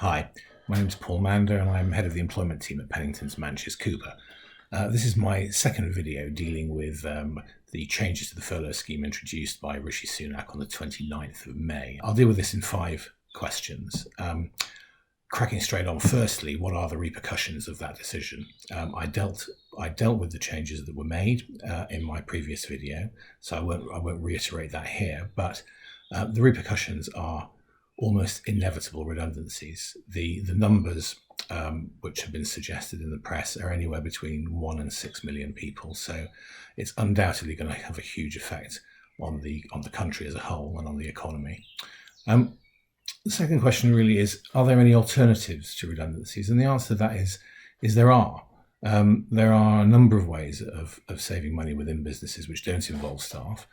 Hi, my name is Paul Mander and I'm head of the employment team at Pennington's Manchester Cooper. This is my second video dealing with the changes to the furlough scheme introduced by Rishi Sunak on the 29th of May. I'll deal with this in 5 questions. Cracking straight on, firstly, what are the repercussions of that decision? I dealt with the changes that were made in my previous video, so I won't reiterate that here, but the repercussions are almost inevitable redundancies. The numbers which have been suggested in the press are anywhere between 1 and 6 million people, so it's undoubtedly going to have a huge effect on the country as a whole and on the economy. The second question really is, are there any alternatives to redundancies? And the answer to that is there are. There are a number of ways of saving money within businesses which don't involve staff,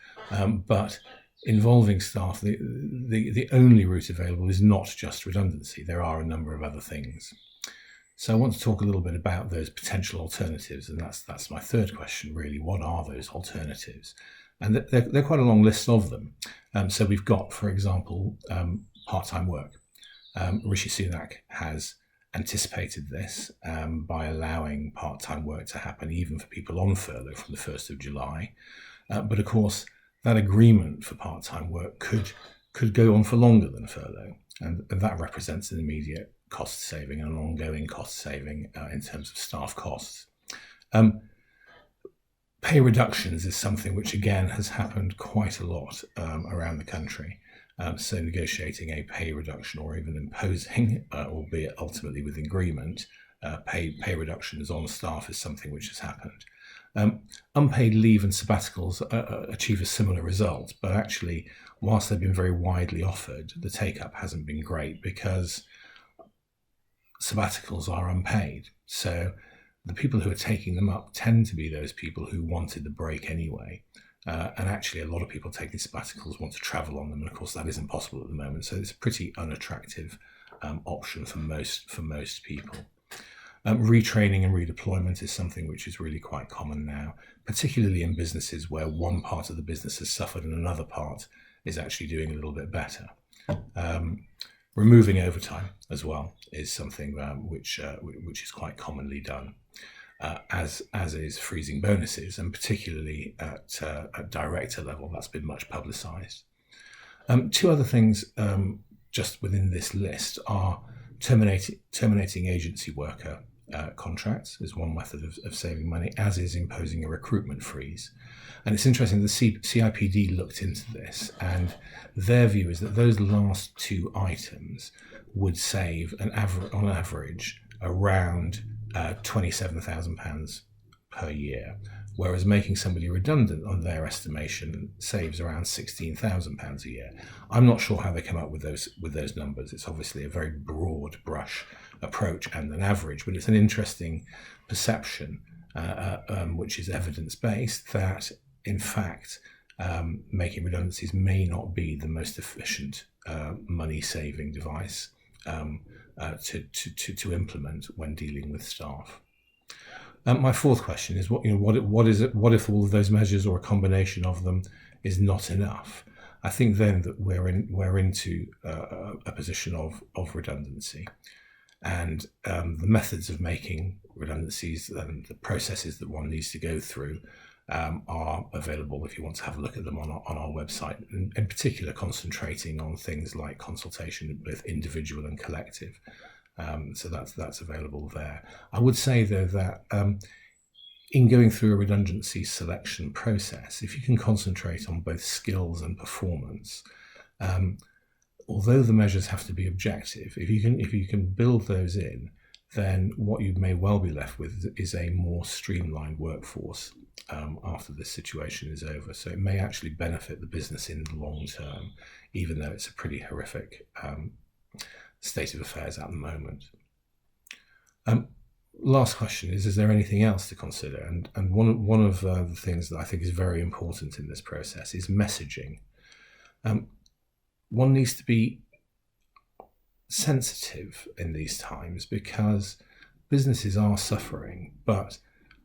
but involving staff, the only route available is not just redundancy. There are a number of other things. So I want to talk a little bit about those potential alternatives, and that's my third question really. What are those alternatives? And they're quite a long list of them. So we've got, for example, part-time work. Rishi Sunak has anticipated this by allowing part-time work to happen even for people on furlough from the 1st of July. But of course, that agreement for part-time work could go on for longer than furlough, and that represents an immediate cost saving and an ongoing cost saving in terms of staff costs. Pay reductions is something which again has happened quite a lot around the country. So negotiating a pay reduction or even imposing, albeit ultimately with agreement, pay reductions on staff is something which has happened. Unpaid leave and sabbaticals achieve a similar result, but actually, whilst they've been very widely offered, the take-up hasn't been great because sabbaticals are unpaid. So the people who are taking them up tend to be those people who wanted the break anyway. And actually, a lot of people taking sabbaticals want to travel on them, and of course that isn't possible at the moment. So it's a pretty unattractive option for most people. Retraining and redeployment is something which is really quite common now, particularly in businesses where one part of the business has suffered and another part is actually doing a little bit better. Removing overtime as well is something which is quite commonly done. As is freezing bonuses, and particularly at director level, that's been much publicised. 2 other things just within this list are terminating agency worker contracts is one method of saving money, as is imposing a recruitment freeze. And it's interesting, the CIPD looked into this, and their view is that those last 2 items would save on average around £27,000 per year, whereas making somebody redundant on their estimation saves around £16,000 a year. I'm not sure how they come up with those numbers. It's obviously a very broad brush approach and an average, but it's an interesting perception, which is evidence-based, that in fact making redundancies may not be the most efficient money-saving device to implement when dealing with staff. My fourth question is, what if all of those measures or a combination of them is not enough? I think then that we're into a position of redundancy, and the methods of making redundancies and the processes that one needs to go through are available if you want to have a look at them on our website, and in particular concentrating on things like consultation, both individual and collective. So that's available there. I would say though that in going through a redundancy selection process, if you can concentrate on both skills and performance, although the measures have to be objective, if you can build those in, then what you may well be left with is a more streamlined workforce after this situation is over. So it may actually benefit the business in the long term, even though it's a pretty horrific state of affairs at the moment. Last question is there anything else to consider? And one of the things that I think is very important in this process is messaging. One needs to be sensitive in these times because businesses are suffering, but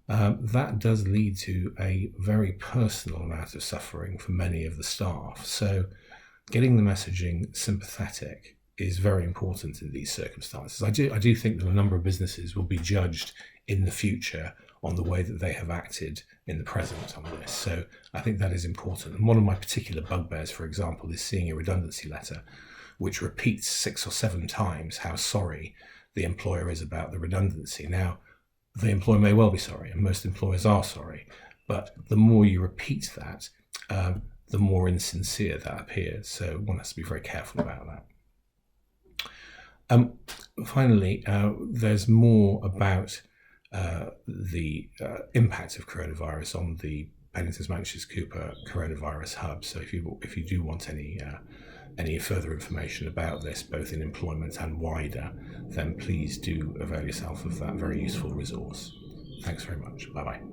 that does lead to a very personal amount of suffering for many of the staff. So getting the messaging sympathetic is very important in these circumstances. I do think that a number of businesses will be judged in the future on the way that they have acted in the present on this. So I think that is important. And one of my particular bugbears, for example, is seeing a redundancy letter which repeats 6 or 7 times how sorry the employer is about the redundancy. Now, the employer may well be sorry, and most employers are sorry, but the more you repeat that, the more insincere that appears. So one has to be very careful about that. Finally, there's more about the impact of coronavirus on the Pennington's Manchester Cooper Coronavirus Hub. So if you do want any further information about this, both in employment and wider, then please do avail yourself of that very useful resource. Thanks very much. Bye-bye.